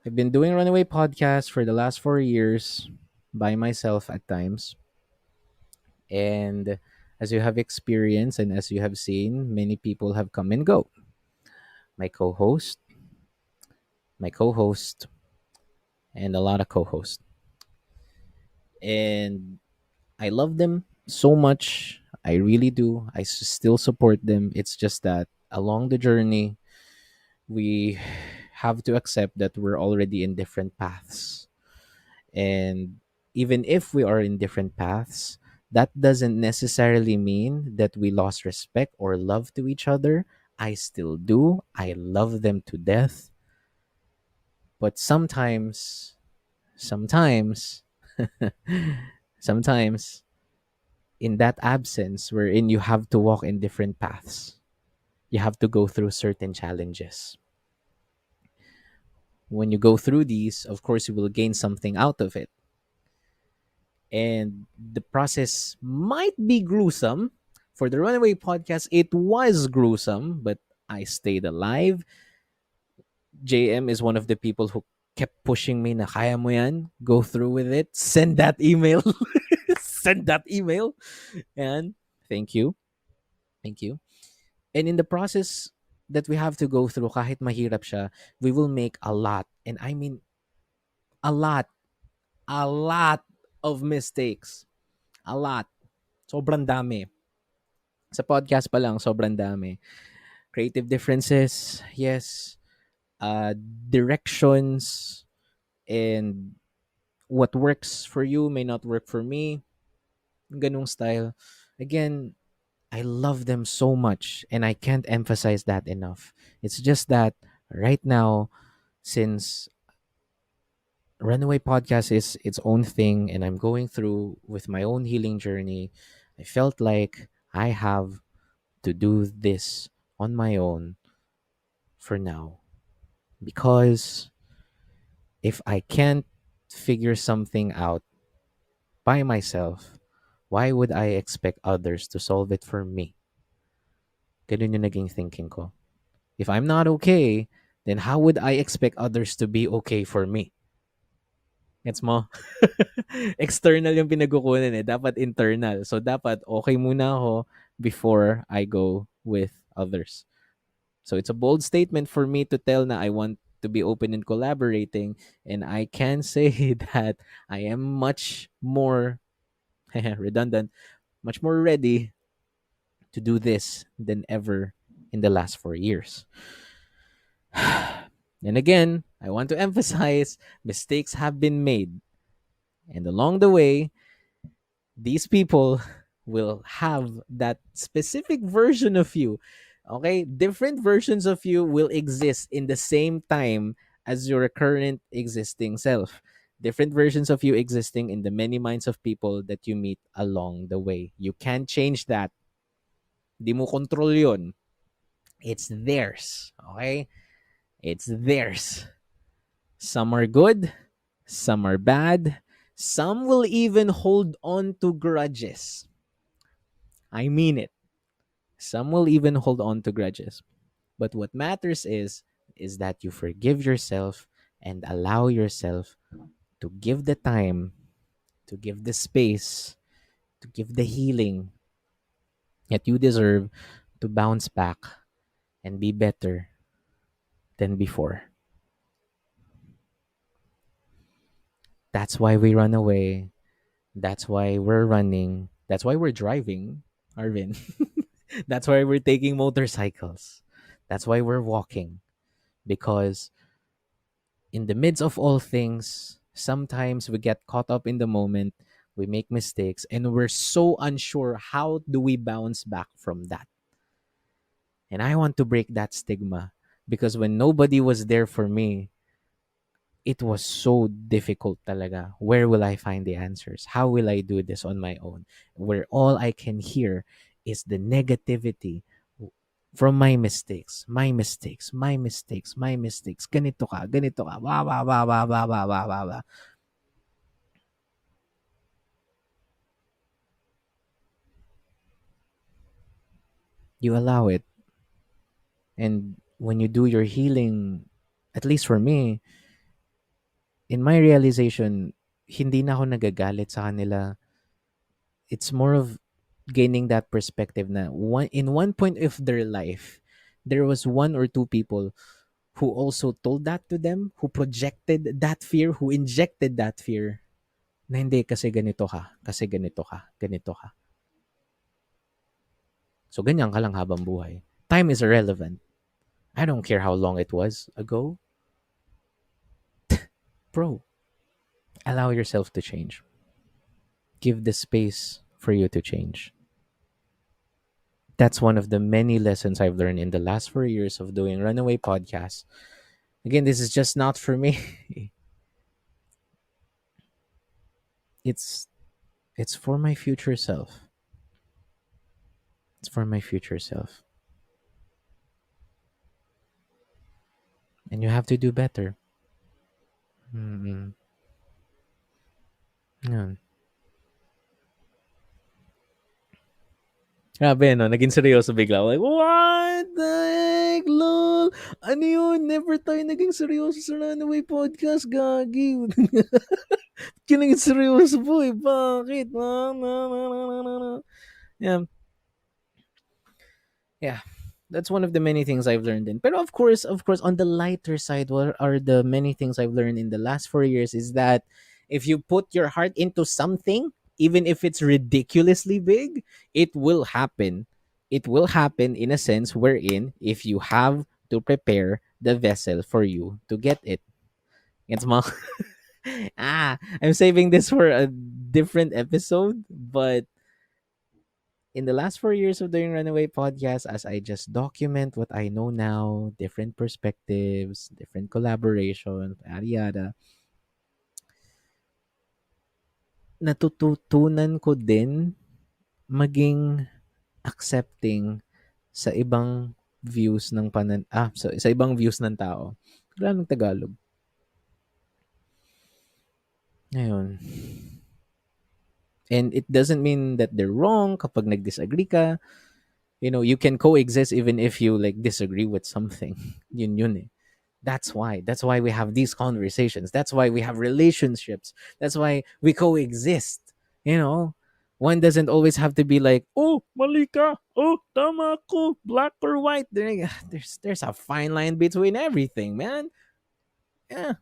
I've been doing Runaway podcast for the last 4 years by myself at times. And as you have experienced and as you have seen, many people have come and go. My co host, my co host, and a lot of co hosts. And I love them so much. I really do. Still support them. It's just that along the journey, we have to accept that we're already in different paths. And even if we are in different paths, that doesn't necessarily mean that we lost respect or love to each other. I still do. I love them to death. But sometimes, sometimes in that absence wherein you have to walk in different paths, you have to go through certain challenges. When you go through these, of course, you will gain something out of it. And the process might be gruesome. For the Runaway podcast, it was gruesome, but I stayed alive. JM is one of the people who kept pushing me na kaya mo yan, go through with it, send that email, send that email. And thank you. Thank you. And in the process that we have to go through, kahit mahirap siya, we will make a lot. And I mean, a lot, a lot of mistakes. A lot. Sobrang dami. Sa podcast pa lang, sobrang dami. Creative differences, yes. Directions and what works for you may not work for me. Ganung style. Again, I love them so much and I can't emphasize that enough. It's just that right now, since Runaway Podcast is its own thing and I'm going through with my own healing journey, I felt like I have to do this on my own for now. Because if I can't figure something out by myself, why would I expect others to solve it for me? Ganun yung naging thinking ko. If I'm not okay, then how would I expect others to be okay for me? Gets mo? External yung pinagkukunan eh. Dapat internal. So, dapat okay muna ako before I go with others. So, it's a bold statement for me to tell na I want to be open and collaborating. And I can say that I am much more redundant, much more ready to do this than ever in the last 4 years. And again, I want to emphasize mistakes have been made. And along the way, these people will have that specific version of you. Okay? Different versions of you will exist in the same time as your current existing self. Different versions of you existing in the many minds of people that you meet along the way. You can't change that. Di mo control yun. It's theirs. Okay? It's theirs. Some are good, some are bad, some will even hold on to grudges. I mean it. Some will even hold on to grudges. But what matters is that you forgive yourself and allow yourself to give the time, to give the space, to give the healing that you deserve to bounce back and be better than before. That's why we run away. That's why we're running. That's why we're driving, Arvin. That's why we're taking motorcycles. That's why we're walking. Because in the midst of all things, sometimes we get caught up in the moment. We make mistakes and we're so unsure how do we bounce back from that. And I want to break that stigma because when nobody was there for me, it was so difficult talaga. Where will I find the answers? How will I do this on my own? Where all I can hear is the negativity from my mistakes, my mistakes, my mistakes. Ganito ka, wah, wah, wah, wah, wah, wah, wah, wah, wah. You allow it. And when you do your healing, at least for me, in my realization, hindi na ako nagagalit sa kanila. It's more of gaining that perspective na in one point of their life, there was one or two people who also told that to them, who projected that fear, who injected that fear na hindi kasi ganito ka, kasi ganito ka, ganito ka. So ganyan ka lang habang buhay. Time is irrelevant. I don't care how long it was ago. Bro, allow yourself to change. Give the space for you to change. That's one of the many lessons I've learned in the last 4 years of doing Runaway podcast. Again, this is just not for me. it's it's for my future self. It's for my future self. And you have to do better. Mm-mm. Yun. Grabe, no? Naging seryoso bigla. Like, what the heck, lol? Ano yun? Never tayo naging seryoso sa Runaway Podcast, gagi. Kaya naging seryoso po eh. Bakit? Yeah. Yeah. That's one of the many things I've learned in. But of course, on the lighter side, what are the many things I've learned in the last 4 years is that if you put your heart into something, even if it's ridiculously big, it will happen. It will happen in a sense wherein if you have to prepare the vessel for you to get it. It's mga I'm saving this for a different episode, but in the last 4 years of doing Runaway podcast, as I just document what I know now, different perspectives, different collaborations, yada yada, natututunan ko din maging accepting sa ibang views ng sa ibang views ng tao. Wala ng Tagalog. Ngayon. And it doesn't mean that they're wrong kapag nag-disagree ka. You know, you can coexist even if you like disagree with something. Yun eh. That's why we have these conversations. That's why we have relationships. That's why we coexist. You know, one doesn't always have to be like, oh, malika, oh, tama ko, black or white. There's a fine line between everything, man. Yeah,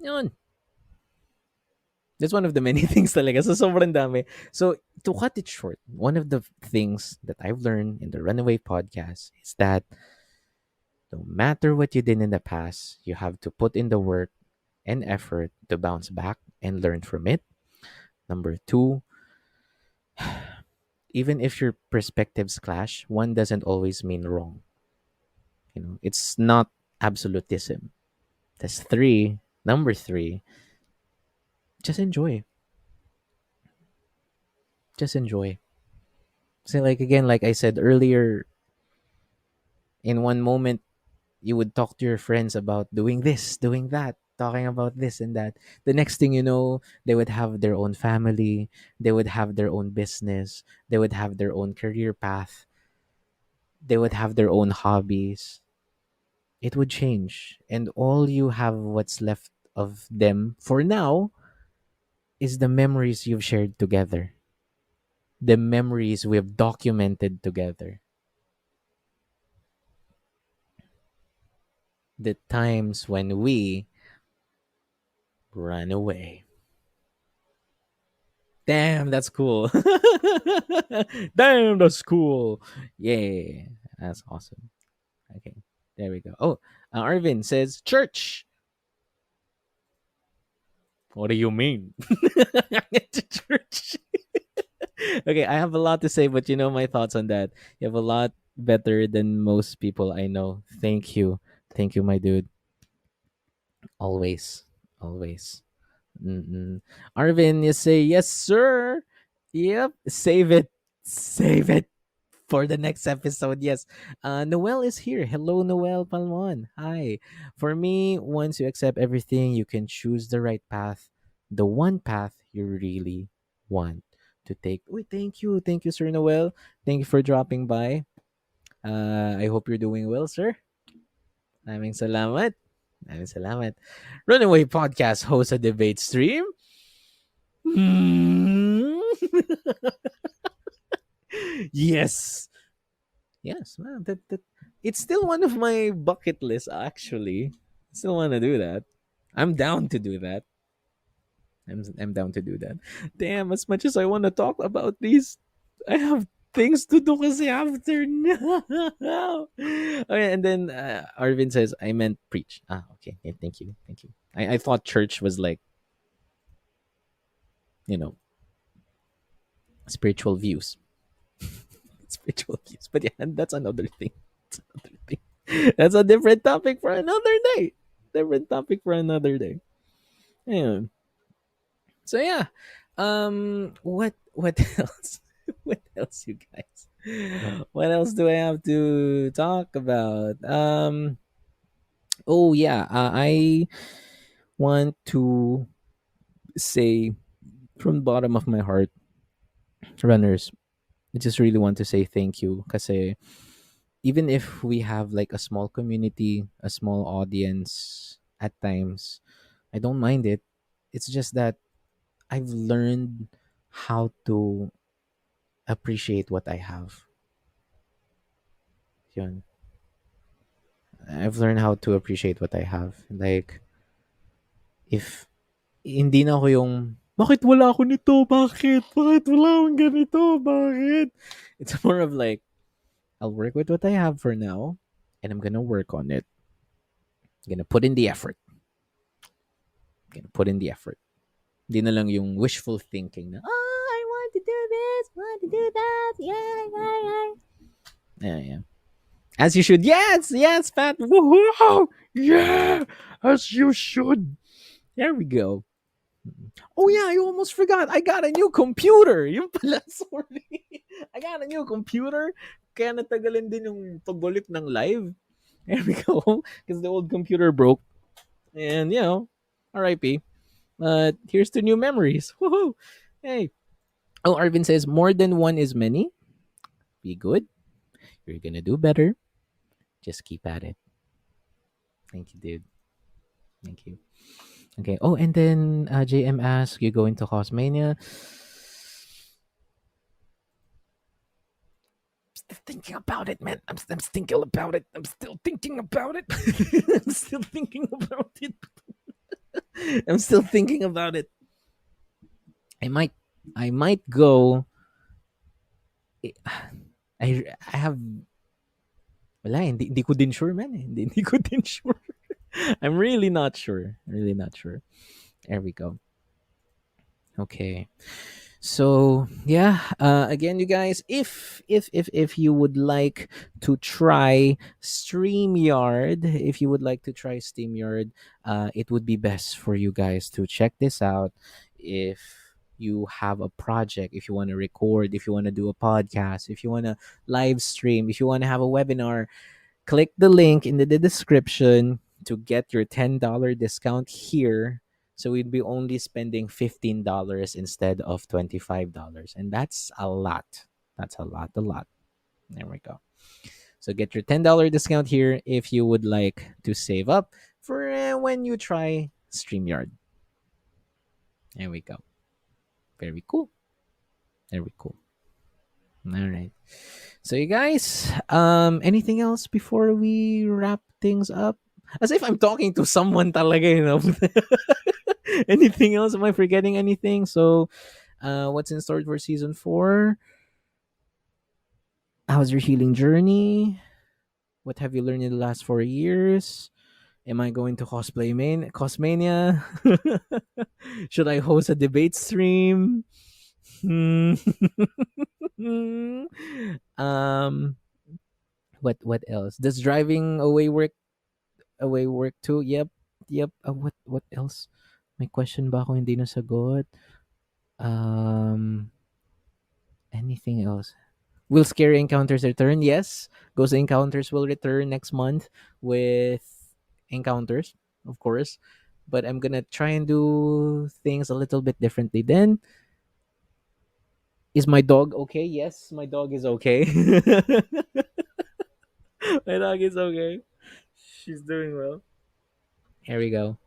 yun. That's one of the many things talaga. So, sobrang dami. So, to cut it short, one of the things that I've learned in the Runaway podcast is that no matter what you did in the past, you have to put in the work and effort to bounce back and learn from it. Number two, even if your perspectives clash, one doesn't always mean wrong. You know, it's not absolutism. That's three. Number three, just enjoy. Just enjoy. So, like again, like I said earlier, in one moment you would talk to your friends about doing this, doing that, talking about this and that. The next thing you know, they would have their own family, they would have their own business, they would have their own career path, they would have their own hobbies. It would change. And all you have what's left of them for now is the memories you've shared together, the memories we've documented together, the times when we ran away. Damn, that's cool. Damn, that's cool. Yeah, that's awesome. Okay, there we go. Oh, Arvin says church. What do you mean? To church. Okay, I have a lot to say, but you know my thoughts on that. You have a lot better than most people I know. Thank you. Thank you, my dude. Always. Always. Mm-mm. Arvin, you say, yes, sir. Yep. Save it. Save it for the next episode. Yes. Noel is here. Hello, Noel Palmon. Hi. For me, once you accept everything, you can choose the right path, the one path you really want to take. Wait, thank you. Thank you, Sir Noel. Thank you for dropping by. I hope you're doing well, sir. Maraming salamat. Maraming salamat. Runaway Podcast hosts a debate stream. Hmm. Yes. Yes, man. It's still one of my bucket lists actually. Still want to do that. I'm down to do that. I'm down to do that. Damn, as much as I want to talk about these, I have things to do kasi after now. Okay, and then Arvin says, I meant preach. Ah, okay. Yeah, thank you. Thank you. I thought church was like, you know, spiritual views. Spiritual views. But yeah, that's another thing. That's another thing. That's a different topic for another day. Different topic for another day. Yeah. So yeah. What else? What else, you guys? What else do I have to talk about? Oh yeah, I want to say from the bottom of my heart, runners, I just really want to say thank you kasi even if we have like a small community, a small audience at times, I don't mind it. It's just that I've learned how to appreciate what I have. Yun. I've learned how to appreciate what I have. Like, if hindi na ako yung, bakit wala ako nito? Bakit? Bakit wala akong ganito? Bakit? It's more of like, I'll work with what I have for now, and I'm gonna work on it. I'm gonna put in the effort. I'm gonna put in the effort. Hindi na lang yung wishful thinking na, oh, I want to do this, want to do that. Yeah, yeah, yeah. Yeah, yeah. As you should. Yes, yes, Pat. Woohoo! Yeah, as you should. There we go. Oh yeah, I almost forgot. I got a new computer. Yung pala, sorry. I got a new computer. Kaya natagalin din yung pagulit ng live. There we go. Because the old computer broke. And, RIP. But here's to new memories. Woohoo! Hey. Oh, Arvin says, more than one is many. Be good. You're gonna do better. Just keep at it. Thank you, dude. Thank you. Okay. Oh, and then JM asks, you going to Cosmania? Still thinking about it, man. I'm thinking about it. I'm still thinking about it. I'm still thinking about it. I'm still thinking about it. I might, I might go. I have. Wala, hindi ko din sure, man. Hindi ko din sure. I'm really not sure. Really not sure. There we go. Okay. So yeah, again, you guys, if you would like to try StreamYard, if you would like to try StreamYard, it would be best for you guys to check this out. If you have a project, if you want to record, if you want to do a podcast, if you want to live stream, if you want to have a webinar, click the link in the description to get your $10 discount here. So we'd be only spending $15 instead of $25. And that's a lot. That's a lot, a lot. There we go. So get your $10 discount here if you would like to save up for when you try StreamYard. There we go. Very cool. Very cool. All right. So you guys, anything else before we wrap things up? As if I'm talking to someone talaga. Anything else? Am I forgetting anything? So, what's in store for season 4? How's your healing journey? What have you learned in the last 4 years? Am I going to Cosmania? Should I host a debate stream? Hmm. um, what else? Does driving away work too? Yep, yep. What else? May question ba ako hindi nasagot? Um, anything else? Will Scary Encounters return? Yes. Ghost Encounters will return next month with Encounters, of course. But I'm gonna try and do things a little bit differently. Then, is my dog okay? Yes, my dog is okay. My dog is okay. She's doing well. Here we go.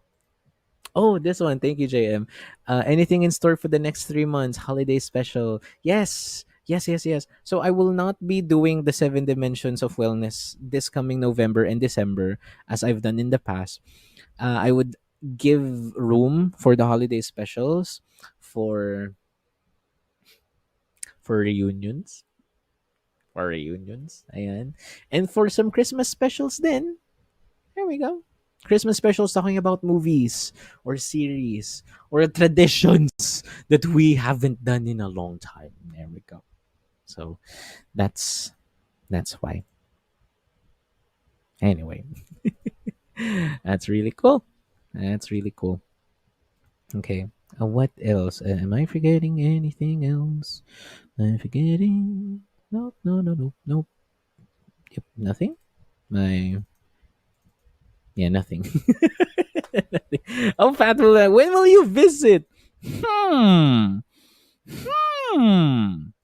Oh, this one. Thank you, JM. Anything in store for the next 3 months? Holiday special. Yes. Yes, yes, yes. So I will not be doing the 7 dimensions of wellness this coming November and December as I've done in the past. I would give room for the holiday specials for for reunions. For reunions. Ayan. And for some Christmas specials then. There we go. Christmas specials talking about movies or series or traditions that we haven't done in a long time. There we go. So that's that's why. Anyway, that's really cool. That's really cool. Okay. What else? Am I forgetting anything else? I'm forgetting. Nope, no, no, no, nope. Yep, nothing. My nothing. Oh, Fat when will you visit? Hmm. Hmm.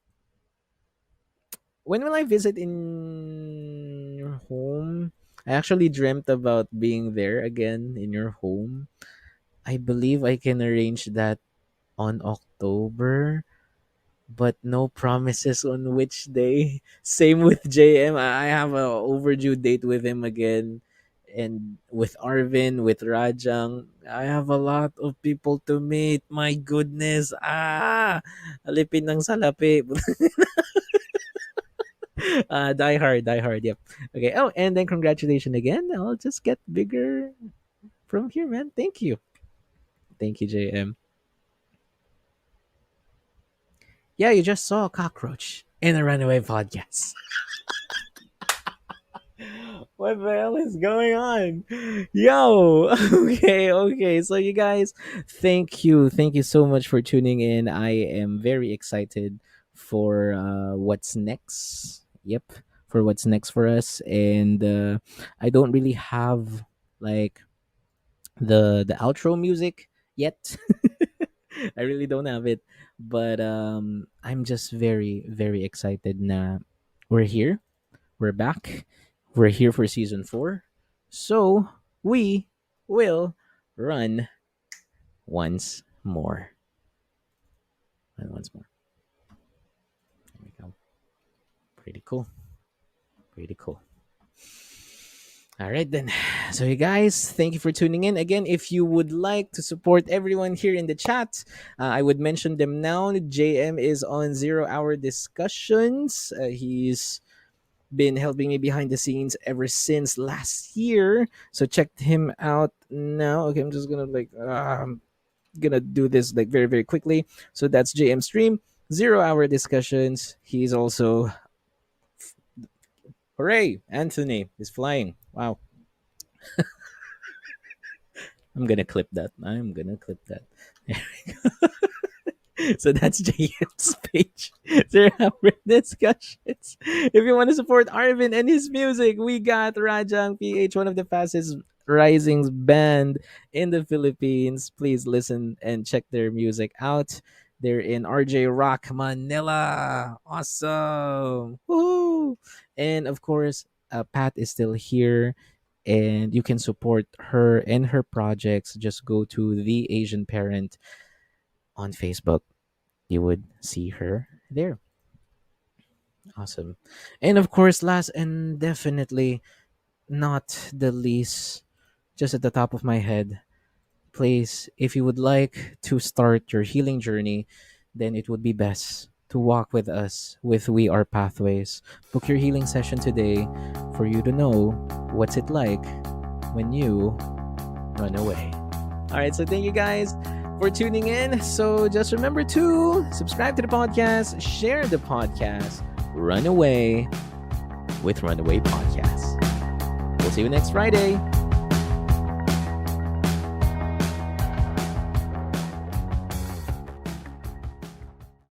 When will I visit in your home? I actually dreamt about being there again in your home. I believe I can arrange that on October, but no promises on which day. Same with JM. I have a overdue date with him again. And with Arvin, with Rajang, I have a lot of people to meet. My goodness. Alipin ng salapi. Die hard, die hard. Yep. Okay. Oh, and then congratulations again. I'll just get bigger from here, man. Thank you. Thank you, JM. Yeah, you just saw a cockroach in a Runaway podcast. What the hell is going on? Yo, okay, okay. So, you guys, thank you so much for tuning in. I am very excited for what's next. Yep, for what's next for us, and I don't really have like the outro music yet. I really don't have it, but I'm just very very excited. Na we're here, we're back, we're here for season 4, so we will run once more. Run once more. There we go. Pretty cool. Pretty cool. All right, then. So, you guys, thank you for tuning in. Again, if you would like to support everyone here in the chat, I would mention them now. JM is on 0 Hour Discussions. He's been helping me behind the scenes ever since last year. So, check him out now. Okay, I'm just gonna do this like very, very quickly. So, that's JM Stream, 0 Hour Discussions. He's also, hooray, Anthony is flying. Wow. I'm gonna clip that. I'm gonna clip that. So that's JM's page. There are discussions. If you want to support Arvin and his music, we got Rajang PH, one of the fastest rising band in the Philippines. Please listen and check their music out. They're in RJ Rock Manila. Awesome. Woo! And of course, Pat is still here and you can support her and her projects. Just go to The Asian Parent on Facebook. You would see her there. Awesome. And of course, last and definitely not the least, just at the top of my head, please, if you would like to start your healing journey, then it would be best to walk with us with We Are Pathways. Book your healing session today for you to know what's it like when you run away. All right, so thank you guys for tuning in. So just remember to subscribe to the podcast, share the podcast, Runaway with Runaway Podcast. We'll see you next Friday.